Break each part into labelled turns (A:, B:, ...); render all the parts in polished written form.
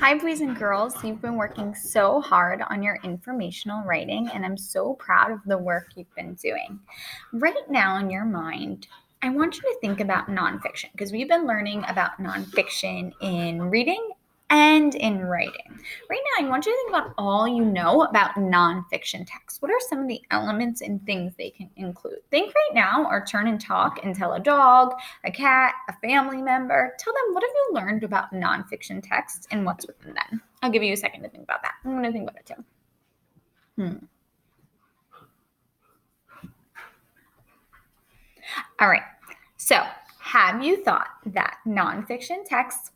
A: Hi, boys and girls. You've been working so hard on your informational writing, and I'm so proud of the work you've been doing. Right now, in your mind, I want you to think about nonfiction because we've been learning about nonfiction in reading and in writing. Right now, I want you to think about all you know about nonfiction text. What are some of the elements and things they can include? Think right now or turn and talk and tell a dog, a cat, a family member. Tell them, what have you learned about nonfiction text and what's within them? I'll give you a second to think about that. I'm going to think about it too. All right. So, have you thought that nonfiction texts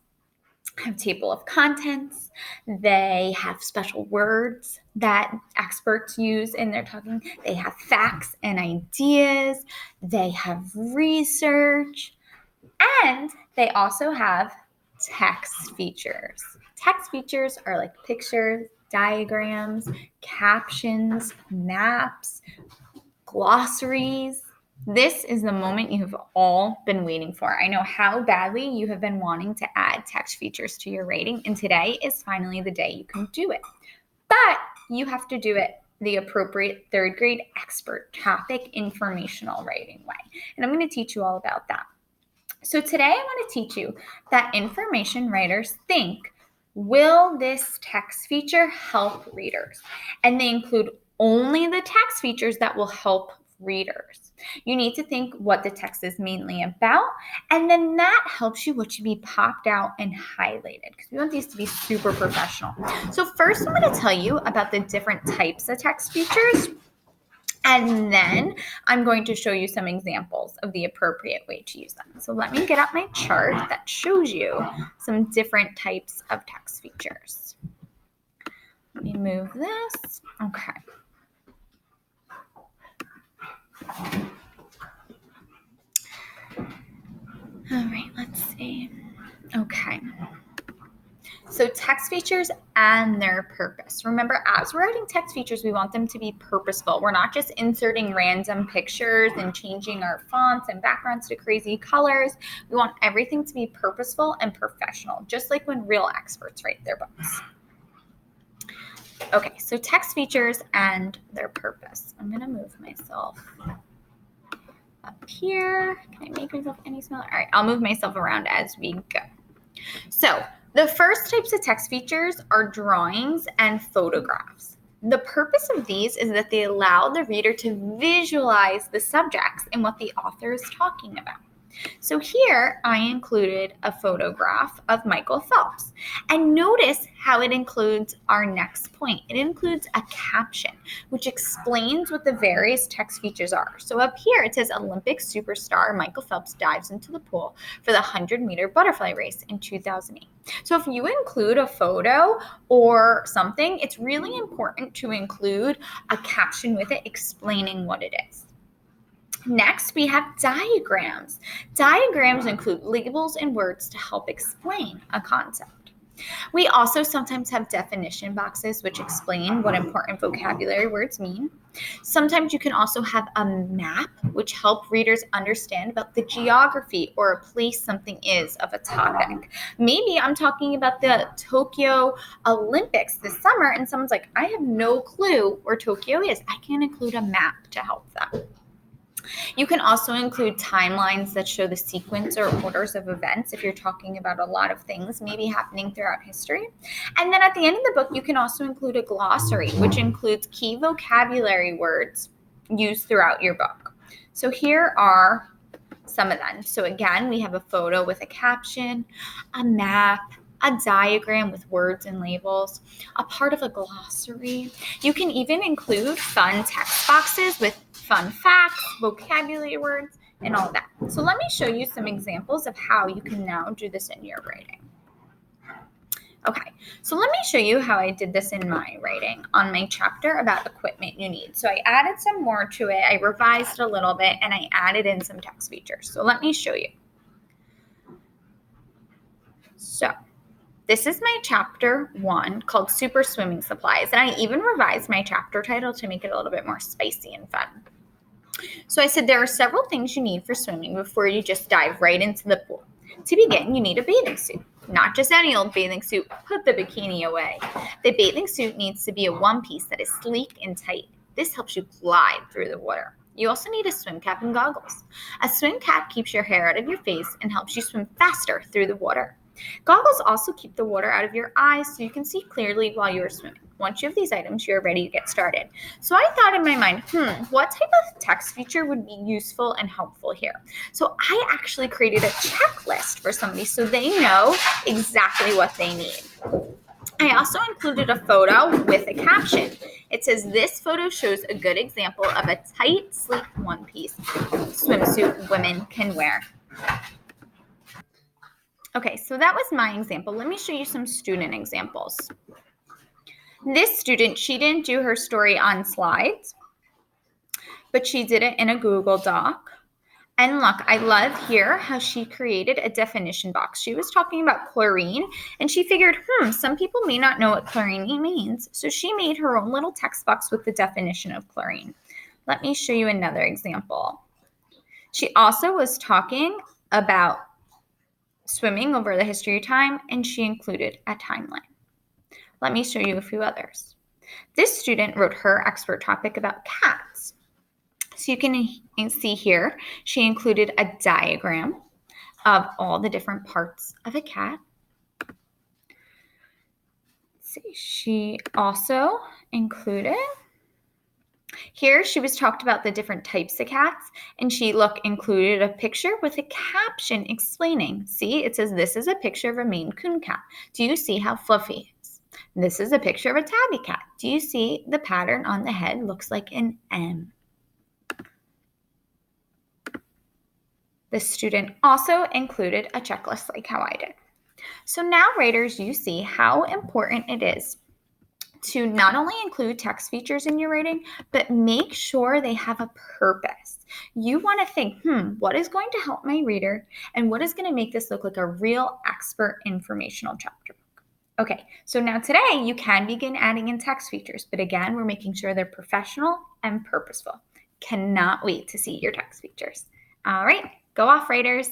A: have table of contents? They have special words that experts use in their talking. They have facts and ideas. They have research. And they also have text features. Text features are like pictures, diagrams, captions, maps, glossaries. This is the moment you have all been waiting for. I know how badly you have been wanting to add text features to your writing, and today is finally the day you can do it. But you have to do it the appropriate third grade expert topic informational writing way. And I'm going to teach you all about that. So today I want to teach you that information writers think, will this text feature help readers? And they include only the text features that will help readers. You need to think what the text is mainly about, and then that helps you what should be popped out and highlighted because we want these to be super professional. So first I'm going to tell you about the different types of text features. And then I'm going to show you some examples of the appropriate way to use them. So let me get up my chart that shows you some different types of text features. Let me move this. Okay. All right, let's see. Okay. So text features and their purpose. Remember, as we're writing text features, we want them to be purposeful. We're not just inserting random pictures and changing our fonts and backgrounds to crazy colors. We want everything to be purposeful and professional, just like when real experts write their books. Okay, so text features and their purpose. I'm going to move myself up here. Can I make myself any smaller? All right, I'll move myself around as we go. So the first types of text features are drawings and photographs. The purpose of these is that they allow the reader to visualize the subjects and what the author is talking about. So here I included a photograph of Michael Phelps. And notice how it includes our next point. It includes a caption, which explains what the various text features are. So up here it says Olympic superstar Michael Phelps dives into the pool for the 100-meter butterfly race in 2008. So if you include a photo or something, it's really important to include a caption with it explaining what it is. Next, we have diagrams. Diagrams include labels and words to help explain a concept. We also sometimes have definition boxes which explain what important vocabulary words mean. Sometimes you can also have a map which help readers understand about the geography or a place something is of a topic. Maybe I'm talking about the Tokyo Olympics this summer and someone's like, I have no clue where Tokyo is. I can include a map to help them. You can also include timelines that show the sequence or orders of events if you're talking about a lot of things maybe happening throughout history. And then at the end of the book, you can also include a glossary, which includes key vocabulary words used throughout your book. So here are some of them. So again, we have a photo with a caption, a map, a diagram with words and labels, a part of a glossary. You can even include fun text boxes with fun facts, vocabulary words, and all that. So let me show you some examples of how you can now do this in your writing. Okay, so let me show you how I did this in my writing on my chapter about equipment you need. So I added some more to it, I revised a little bit, and I added in some text features. So let me show you. So this is my chapter 1 called Super Swimming Supplies, and I even revised my chapter title to make it a little bit more spicy and fun. So I said there are several things you need for swimming before you just dive right into the pool. To begin, you need a bathing suit. not just any old bathing suit. Put the bikini away. The bathing suit needs to be a one piece that is sleek and tight. This helps you glide through the water. You also need a swim cap and goggles. A swim cap keeps your hair out of your face and helps you swim faster through the water. Goggles also keep the water out of your eyes so you can see clearly while you are swimming. Once you have these items, you're ready to get started. So I thought in my mind, what type of text feature would be useful and helpful here? So I actually created a checklist for somebody so they know exactly what they need. I also included a photo with a caption. It says, this photo shows a good example of a tight, sleek one-piece swimsuit women can wear. Okay, so that was my example. Let me show you some student examples. This student, she didn't do her story on slides, but she did it in a Google Doc. And look, I love here how she created a definition box. She was talking about chlorine, and she figured, some people may not know what chlorine means. So she made her own little text box with the definition of chlorine. Let me show you another example. She also was talking about swimming over the history of time, and she included a timeline. Let me show you a few others. This student wrote her expert topic about cats. So you can see here, she included a diagram of all the different parts of a cat. Let's see, she also included, here she was talked about the different types of cats, and she included a picture with a caption explaining. See, it says this is a picture of a Maine Coon cat. Do you see how fluffy it is? This is a picture of a tabby cat. Do you see the pattern on the head looks like an M? The student also included a checklist like how I did. So now, writers, you see how important it is to not only include text features in your writing, but make sure they have a purpose. You want to think, what is going to help my reader, and what is going to make this look like a real expert informational chapter book? Okay, so now today you can begin adding in text features, but again, we're making sure they're professional and purposeful. Cannot wait to see your text features. All right, go off, writers.